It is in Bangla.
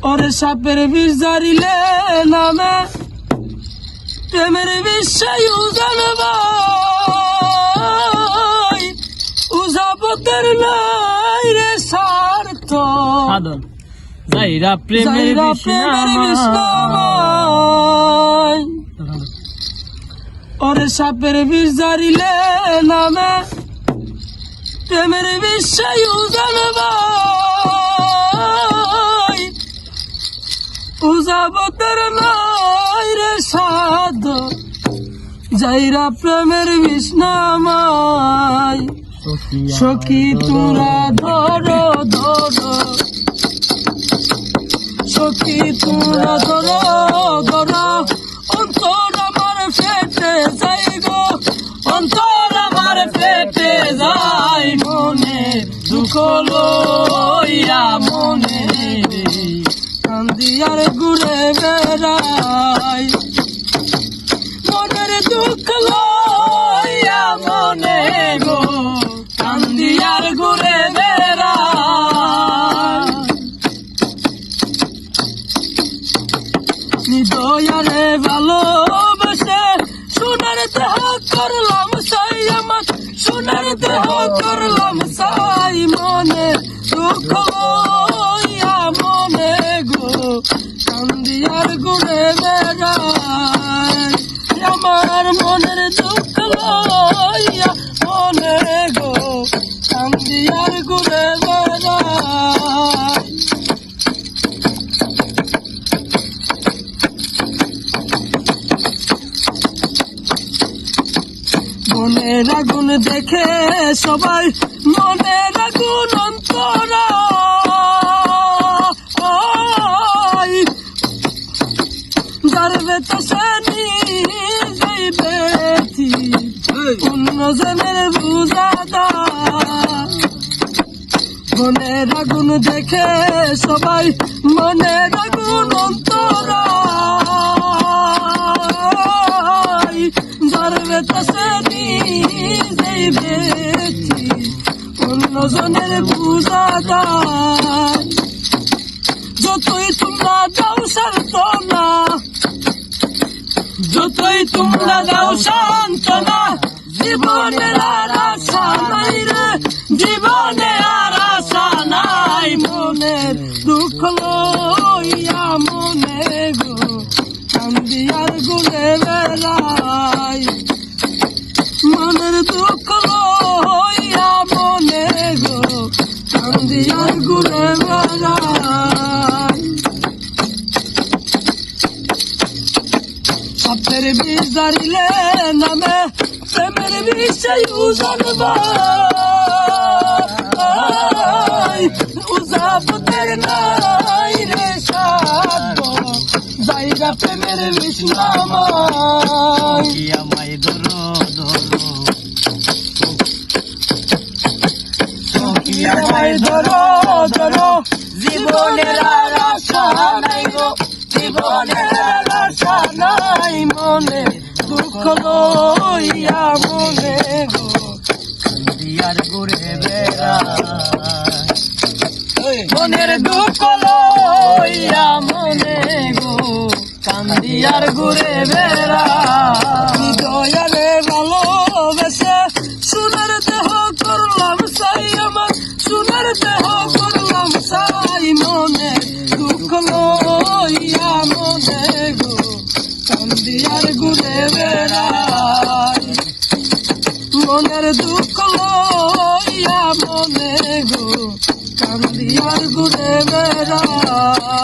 ওরে সাপের বিষ জারিলে নামে প্রেমের বিষয় উজান ভাই উজাবতের নাই রে স্বার্থ সাধন যাইরা প্রেমের বিষ নামায় ওরে সাপের বিষ জারিলে নামে প্রেমের বিষয় উজান ভাই উজাবতের নাই রে সাধ যাইরা প্রেমের বিষ নামায় সখী তোরা ধরো ধরো সখী তোরা ধরো ধরো অন্তর আমার ফেটে যাই গো অন্তর আমার ফেটে যাই মনে দুঃখ লইয়া মনে কান্দিয়ার ঘুরে বেড়াই মনের দুঃখ লইয়া মনে গো কান্দিয়ার ঘুরে বেড়াই নিদয়ারে ভালোবেসে সোনার দেহ করলাম সাই আমার সোনার দেহ করলাম সাই মনে দুঃখ লইয়া মনে গো কান্দিয়ার ঘুরে বেড়াই আমার মনের দুঃখ লইয়া মনে গো কান্দিয়ার ঘুরে বেড়াই মনের আগুন দেখে সবাই মনের আগুন অন্তরা যারবে তো সে যাইবে অন্য জনের বুঝাদা মনের আগুন দেখে সবাই মনের আগুন অন্তরা যারবে তো সে যাইবে অন্য জনের বুঝাদা যতই তোমরা দাও সান্ত্বনা যতই তোমরা দাও সান্ত্বনা জীবনের আর আশা নাই রে জীবনে আর আশা নাই মনের দুঃখ লইয়া মনে গো কান্দিয়ার ঘুরে বেড়াই মনের দুঃখ লইয়া মনে গো কান্দিয়ার ঘুরে বেড়াই সাপের বিষ জারিলে নামে প্রেমের বিষয় উজান ভাই উজাবতের নাই রে সাধ যাইরা প্রেমের বিষ নামায় আমায় ধরো ধরো আমায় ধরো ধরো জীবনের আর আশা নাই গো জীবনের আর আশা নাই মনে দুঃখ লইয়া মনে গো কান্দিয়ার ঘুরে বেড়াই মনের দুঃখ লইয়া মনে গো কান্দিয়ার ঘুরে বেড়াই দয়ারে ভালোবেসে সোনার দেহ করলাম সাই আমার সোনার দেহ করলাম সাই মনে দুঃখ লইয়া মনে গো কান্দিয়ার ঘুরে বেড়াই মনের দুঃখ লইয়া মনে গো কান্দিয়ার ঘুরে বেড়াই।